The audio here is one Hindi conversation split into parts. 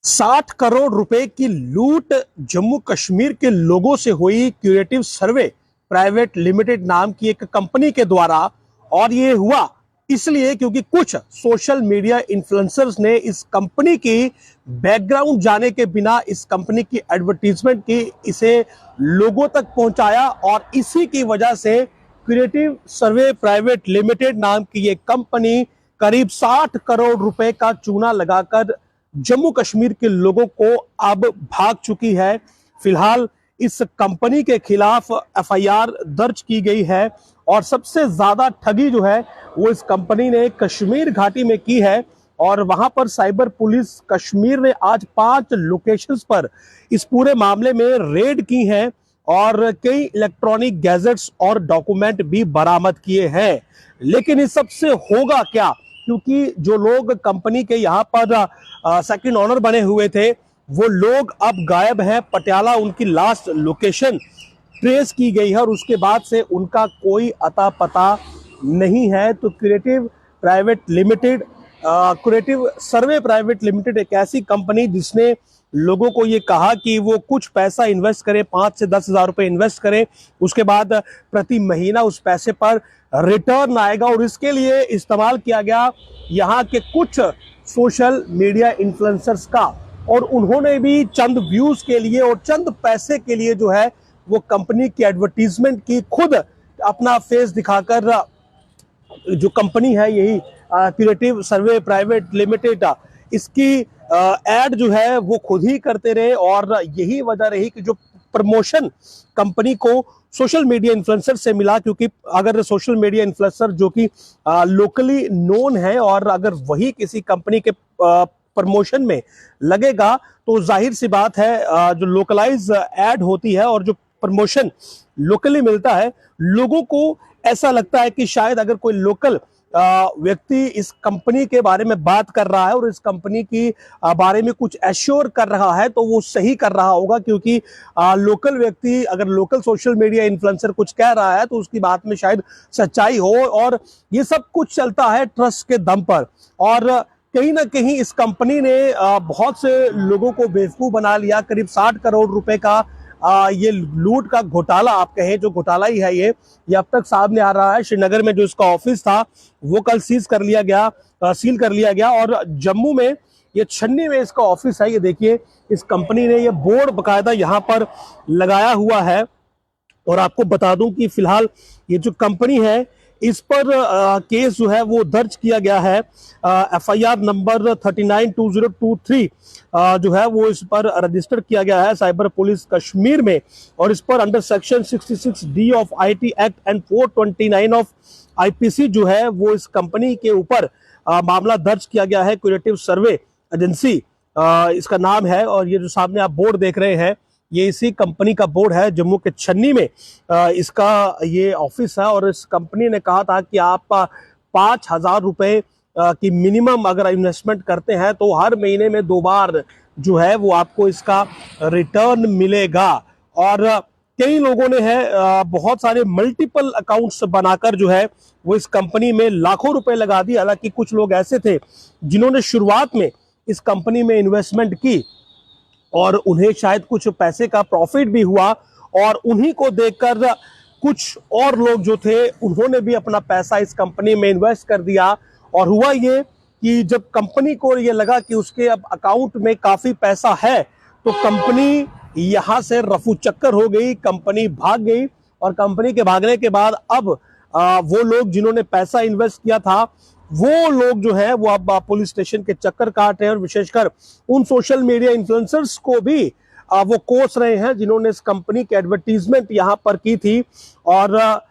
60 करोड़ रुपए की लूट जम्मू कश्मीर के लोगों से हुई क्यूरेटिव सर्वे प्राइवेट लिमिटेड नाम की एक कंपनी के द्वारा। और ये हुआ इसलिए क्योंकि कुछ सोशल मीडिया इन्फ्लुएंसर्स ने इस कंपनी की बैकग्राउंड जाने के बिना इस कंपनी की एडवर्टीजमेंट की, इसे लोगों तक पहुंचाया और इसी की वजह से क्रिएटिव सर्वे प्राइवेट लिमिटेड नाम की ये कंपनी करीब 60 करोड़ रुपए का चूना लगाकर जम्मू कश्मीर के लोगों को अब भाग चुकी है। फिलहाल इस कंपनी के खिलाफ एफआईआर दर्ज की गई है और सबसे ज्यादा ठगी जो है वो इस कंपनी ने कश्मीर घाटी में की है। और वहां पर साइबर पुलिस कश्मीर ने आज 5 लोकेशंस पर इस पूरे मामले में रेड की है और कई इलेक्ट्रॉनिक गैजेट्स और डॉक्यूमेंट भी बरामद किए हैं। लेकिन इस सबसे होगा क्या, क्योंकि जो लोग कंपनी के यहाँ पर सेकंड ऑनर बने हुए थे वो लोग अब गायब हैं। पटियाला उनकी लास्ट लोकेशन ट्रेस की गई है और उसके बाद से उनका कोई अता पता नहीं है। तो क्रिएटिव सर्वे प्राइवेट लिमिटेड एक ऐसी कंपनी जिसने लोगों को ये कहा कि वो कुछ पैसा इन्वेस्ट करें, 5 से 10 हजार रुपए इन्वेस्ट करें, उसके बाद प्रति महीना उस पैसे पर रिटर्न आएगा। और इसके लिए इस्तेमाल किया गया यहाँ के कुछ सोशल मीडिया इन्फ्लुएंसर्स का, और उन्होंने भी चंद व्यूज के लिए और चंद पैसे के लिए जो है वो कंपनी की एडवर्टीजमेंट की, खुद अपना फेस दिखाकर। जो कंपनी है यही क्रिएटिव सर्वे प्राइवेट लिमिटेड, इसकी एड जो है वो खुद ही करते रहे और यही वजह रही कि जो प्रमोशन कंपनी को सोशल मीडिया इन्फ्लुएंसर से मिला। क्योंकि अगर सोशल मीडिया इन्फ्लुएंसर जो कि लोकली नोन है और अगर वही किसी कंपनी के प्रमोशन में लगेगा तो जाहिर सी बात है जो लोकलाइज एड होती है और जो प्रमोशन लोकली मिलता है, लोगों को ऐसा लगता है कि शायद अगर कोई लोकल व्यक्ति इस कंपनी के बारे में बात कर रहा है और इस कंपनी की बारे में कुछ एश्योर कर रहा है तो वो सही कर रहा होगा। क्योंकि लोकल व्यक्ति अगर लोकल सोशल मीडिया इन्फ्लुएंसर कुछ कह रहा है तो उसकी बात में शायद सच्चाई हो। और ये सब कुछ चलता है ट्रस्ट के दम पर। और कहीं ना कहीं इस कंपनी ने बहुत से लोगों को बेवकूफ बना लिया। करीब 60 करोड़ रुपए का ये लूट का घोटाला आप कहें, जो घोटाला ही है ये अब तक सामने आ रहा है। श्रीनगर में जो इसका ऑफिस था वो कल सील कर लिया गया और जम्मू में ये छन्नी में इसका ऑफिस है। ये देखिए इस कंपनी ने ये बोर्ड बकायदा यहाँ पर लगाया हुआ है। और आपको बता दूं कि फिलहाल ये जो कंपनी है इस पर केस जो है वो दर्ज किया गया है। एफआईआर नंबर 392023 जो है वो इस पर रजिस्टर किया गया है साइबर पुलिस कश्मीर में। और इस पर under section 66D of IT act and 429 of IPC जो है वो इस कंपनी के ऊपर मामला दर्ज किया गया है। क्रिएटिव सर्वे एजेंसी इसका नाम है। और ये जो सामने आप बोर्ड देख रहे हैं ये इसी कंपनी का बोर्ड है। जम्मू के छन्नी में इसका ये ऑफिस है। और इस कंपनी ने कहा था कि आप 5,000 रुपए की मिनिमम अगर इन्वेस्टमेंट करते हैं तो हर महीने में 2 बार जो है वो आपको इसका रिटर्न मिलेगा। और कई लोगों ने है बहुत सारे मल्टीपल अकाउंट्स बनाकर जो है वो इस कंपनी में लाखों रुपए लगा दिए। हालांकि कुछ लोग ऐसे थे जिन्होंने शुरुआत में इस कंपनी में इन्वेस्टमेंट की और उन्हें शायद कुछ पैसे का प्रॉफिट भी हुआ और उन्हीं को देखकर कुछ और लोग जो थे उन्होंने भी अपना पैसा इस कंपनी में इन्वेस्ट कर दिया। और हुआ ये कि जब कंपनी को ये लगा कि उसके अब अकाउंट में काफी पैसा है तो कंपनी यहां से रफू चक्कर हो गई, कंपनी भाग गई। और कंपनी के भागने के बाद अब वो लोग जिन्होंने पैसा इन्वेस्ट किया था वो लोग जो है वो अब पुलिस स्टेशन के चक्कर काट रहे हैं। और विशेषकर उन सोशल मीडिया इन्फ्लुएंसर्स को भी वो कोस रहे हैं जिन्होंने इस कंपनी की एडवर्टीजमेंट यहाँ पर की थी। और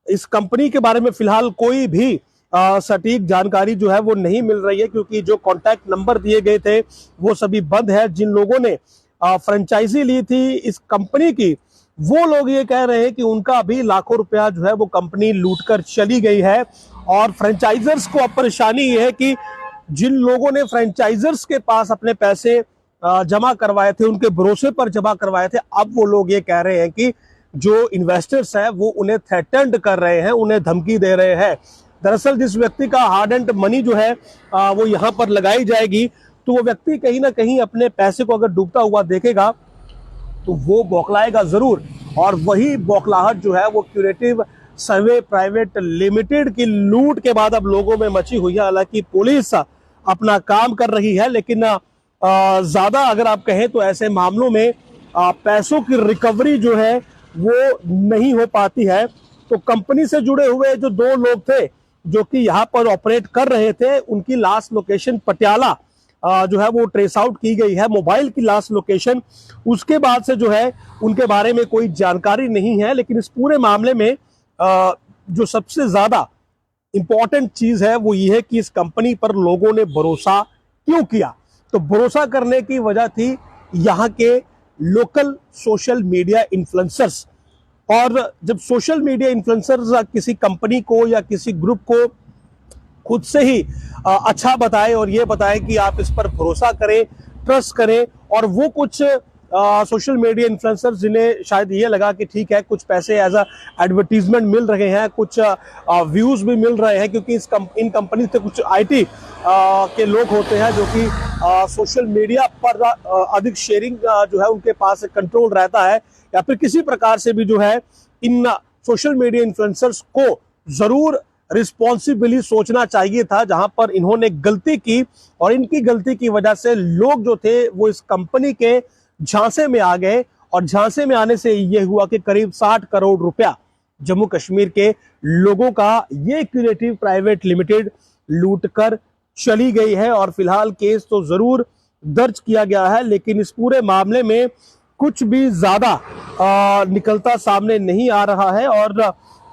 इस कंपनी के बारे में फिलहाल कोई भी सटीक जानकारी जो है वो नहीं मिल रही है, क्योंकि जो कॉन्टैक्ट नंबर दिए गए थे वो सभी बंद है। जिन लोगों ने फ्रेंचाइजी ली थी इस कंपनी की वो लोग ये कह रहे हैं कि उनका भी लाखों रुपया जो है वो कंपनी लूट कर चली गई है। और फ्रेंचाइजर्स को अब परेशानी ये है कि जिन लोगों ने फ्रेंचाइजर्स के पास अपने पैसे जमा करवाए थे, उनके भरोसे पर जमा करवाए थे, अब वो लोग ये कह रहे हैं कि जो इन्वेस्टर्स हैं वो उन्हें थ्रेटेंड कर रहे हैं, उन्हें धमकी दे रहे हैं। दरअसल जिस व्यक्ति का हार्ड एंड मनी जो है वो यहाँ पर लगाई जाएगी तो वो व्यक्ति कहीं ना कहीं अपने पैसे को अगर डूबता हुआ देखेगा तो वो बौखलाएगा जरूर। और वही बौखलाहट जो है वो क्यूरेटिव सर्वे प्राइवेट लिमिटेड की लूट के बाद अब लोगों में मची हुई है। हालांकि पुलिस अपना काम कर रही है, लेकिन ज्यादा अगर आप कहें तो ऐसे मामलों में पैसों की रिकवरी जो है वो नहीं हो पाती है। तो कंपनी से जुड़े हुए जो 2 लोग थे जो कि यहाँ पर ऑपरेट कर रहे थे, उनकी लास्ट लोकेशन पटियाला जो है वो ट्रेस आउट की गई है, मोबाइल की लास्ट लोकेशन। उसके बाद से जो है उनके बारे में कोई जानकारी नहीं है। लेकिन इस पूरे मामले में जो सबसे ज्यादा इंपॉर्टेंट चीज है वो ये है कि इस कंपनी पर लोगों ने भरोसा क्यों किया। तो भरोसा करने की वजह थी यहाँ के लोकल सोशल मीडिया इन्फ्लुएंसर्स। और जब सोशल मीडिया इन्फ्लुएंसर्स किसी कंपनी को या किसी ग्रुप को खुद से ही अच्छा बताए और ये बताए कि आप इस पर भरोसा करें, ट्रस्ट करें, और वो कुछ सोशल मीडिया इन्फ्लुएंसर्स जिन्हें शायद ये लगा कि ठीक है कुछ पैसे एज अ एडवर्टीजमेंट मिल रहे हैं, कुछ व्यूज भी मिल रहे हैं, क्योंकि इन कंपनी से कुछ आईटी के लोग होते हैं जो कि सोशल मीडिया पर अधिक शेयरिंग जो है उनके पास कंट्रोल रहता है, या फिर किसी प्रकार से भी जो है इन सोशल मीडिया इन्फ्लुएंसर्स को जरूर रिस्पॉन्सिबली सोचना चाहिए था। जहां पर इन्होंने गलती की और इनकी गलती की वजह से लोग जो थे वो इस कंपनी के झांसे में आ गए, और झांसे में आने से ये हुआ कि करीब 60 करोड़ रुपया जम्मू कश्मीर के लोगों का ये क्यूरेटिव प्राइवेट लिमिटेड लूट कर चली गई है। और फिलहाल केस तो जरूर दर्ज किया गया है, लेकिन इस पूरे मामले में कुछ भी ज्यादा निकलता सामने नहीं आ रहा है। और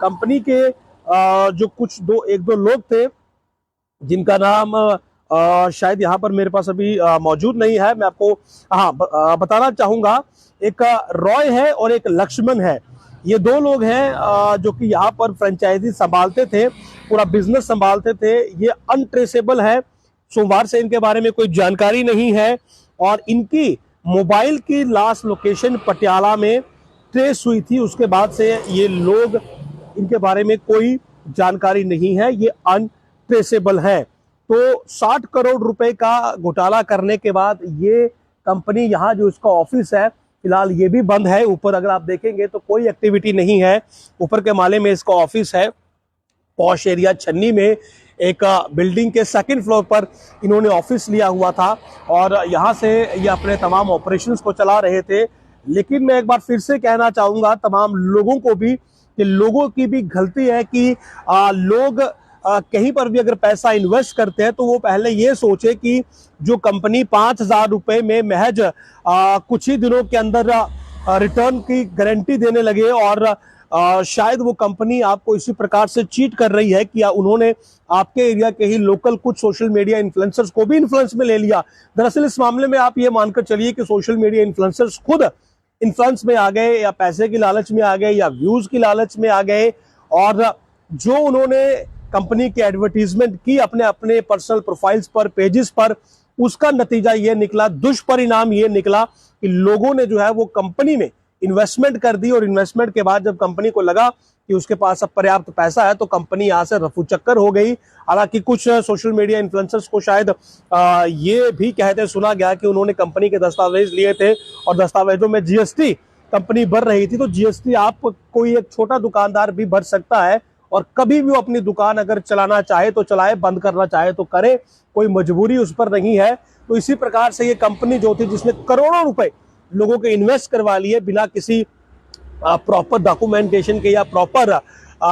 कंपनी के जो कुछ 1-2 लोग थे जिनका नाम शायद यहाँ पर मेरे पास अभी मौजूद नहीं है, मैं आपको बताना चाहूंगा। एक रॉय है और एक लक्ष्मण है। ये 2 लोग हैं जो कि यहाँ पर फ्रेंचाइजी संभालते थे, पूरा बिजनेस संभालते थे। ये अनट्रेसेबल है, सोमवार से इनके बारे में कोई जानकारी नहीं है, और इनकी मोबाइल की लास्ट लोकेशन पटियाला में ट्रेस हुई थी। उसके बाद से ये लोग, इनके बारे में कोई जानकारी नहीं है, ये अनट्रेसेबल है। तो 60 करोड़ रुपए का घोटाला करने के बाद ये कंपनी, यहाँ जो इसका ऑफिस है फिलहाल ये भी बंद है। ऊपर अगर आप देखेंगे तो कोई एक्टिविटी नहीं है। ऊपर के माले में इसका ऑफिस है, पॉश एरिया छन्नी में एक बिल्डिंग के 2nd फ्लोर पर इन्होंने ऑफिस लिया हुआ था, और यहाँ से ये अपने तमाम ऑपरेशंस को चला रहे थे। लेकिन मैं एक बार फिर से कहना चाहूंगा तमाम लोगों को भी कि लोगों की भी गलती है कि लोग कहीं पर भी अगर पैसा इन्वेस्ट करते हैं तो वो पहले ये सोचे कि जो कंपनी 5,000 रुपए में महज कुछ ही दिनों के अंदर रिटर्न की गारंटी देने लगे, और शायद वो कंपनी आपको इसी प्रकार से चीट कर रही है कि उन्होंने आपके एरिया के ही लोकल कुछ सोशल मीडिया इन्फ्लुएंसर्स को भी इन्फ्लुएंस में ले लिया। दरअसल इस मामले में आप ये मानकर चलिए कि सोशल मीडिया इन्फ्लुएंसर्स खुद इन्फ्लुएंस में आ गए, या पैसे की लालच में आ गए, या व्यूज की लालच में आ गए, और जो उन्होंने कंपनी की एडवर्टीजमेंट की अपने अपने पर्सनल प्रोफाइल्स पर, पेजेस पर, उसका नतीजा ये निकला, दुष्परिणाम ये निकला कि लोगों ने जो है वो कंपनी में इन्वेस्टमेंट कर दी, और इन्वेस्टमेंट के बाद जब कंपनी को लगा कि उसके पास अब पर्याप्त पैसा है तो कंपनी यहाँ से रफू चक्कर हो गई। हालांकि कुछ सोशल मीडिया इन्फ्लुएंसर्स को शायद ये भी कहते सुना गया कि उन्होंने कंपनी के दस्तावेज लिए थे और दस्तावेजों में जीएसटी कंपनी भर रही थी। तो जीएसटी आप कोई एक छोटा दुकानदार भी भर सकता है, और कभी भी वो अपनी दुकान अगर चलाना चाहे तो चलाए, बंद करना चाहे तो करे, कोई मजबूरी उस पर नहीं है। तो इसी प्रकार से ये कंपनी जो थी जिसने करोड़ों रुपए लोगों के इन्वेस्ट करवा लिए बिना किसी प्रॉपर डॉक्यूमेंटेशन के या प्रॉपर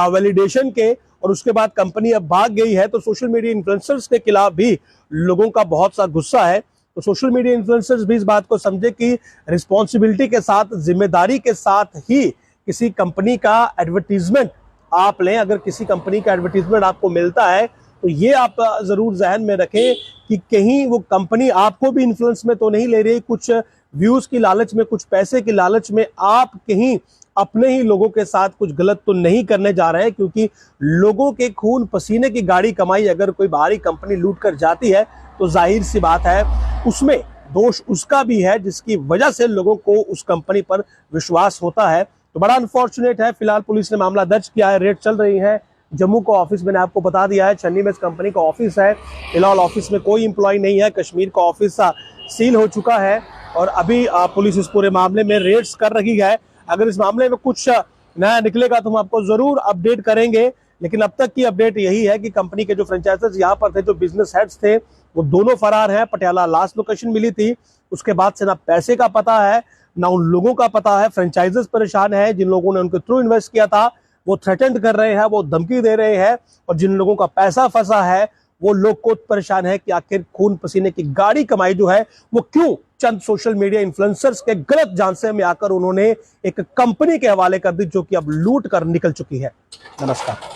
वैलिडेशन के, और उसके बाद कंपनी अब भाग गई है, तो सोशल मीडिया इन्फ्लुएंसर्स के खिलाफ भी लोगों का बहुत सा गुस्सा है। तो सोशल मीडिया इन्फ्लुएंसर्स भी इस बात को समझे कि रिस्पॉन्सिबिलिटी के साथ, जिम्मेदारी के साथ ही किसी कंपनी का एडवर्टीजमेंट आप लें। अगर किसी कंपनी का एडवर्टीजमेंट आपको मिलता है तो ये आप जरूर जहन में रखें कि कहीं वो कंपनी आपको भी इन्फ्लुएंस में तो नहीं ले रही, कुछ व्यूज की लालच में, कुछ पैसे की लालच में आप कहीं अपने ही लोगों के साथ कुछ गलत तो नहीं करने जा रहे हैं। क्योंकि लोगों के खून पसीने की गाड़ी कमाई अगर कोई बाहरी कंपनी लूट कर जाती है तो जाहिर सी बात है उसमें दोष उसका भी है, जिसकी वजह से लोगों को उस कंपनी पर विश्वास होता है। तो बड़ा अनफॉर्चुनेट है। फिलहाल पुलिस ने मामला दर्ज किया है, रेड चल रही है, जम्मू का ऑफिस मैंने आपको बता दिया है, छन्नी में इस कंपनी का ऑफिस है। फिलहाल ऑफिस में कोई एम्प्लॉय नहीं है। कश्मीर का ऑफिस सील हो चुका है और अभी पुलिस इस पूरे मामले में रेड्स कर रही है। अगर इस मामले में कुछ नया निकलेगा तो हम आपको जरूर अपडेट करेंगे, लेकिन अब तक की अपडेट यही है कि कंपनी के जो फ्रेंचाइजर्स यहाँ पर थे, जो बिजनेस हेड्स थे, वो दोनों फरार हैं। पटियाला लास्ट लोकेशन मिली थी, उसके बाद से ना पैसे का पता है ना उन लोगों का पता है। फ्रेंचाइजर्स परेशान है, जिन लोगों ने उनके थ्रू इन्वेस्ट किया था वो थ्रेटेंड कर रहे हैं, वो धमकी दे रहे हैं, और जिन लोगों का पैसा फंसा है वो लोग को परेशान है कि आखिर खून पसीने की गाड़ी कमाई जो है वो क्यों चंद सोशल मीडिया इन्फ्लुएंसर्स के गलत झांसे में आकर उन्होंने एक कंपनी के हवाले कर दी, जो कि अब लूट कर निकल चुकी है। नमस्कार।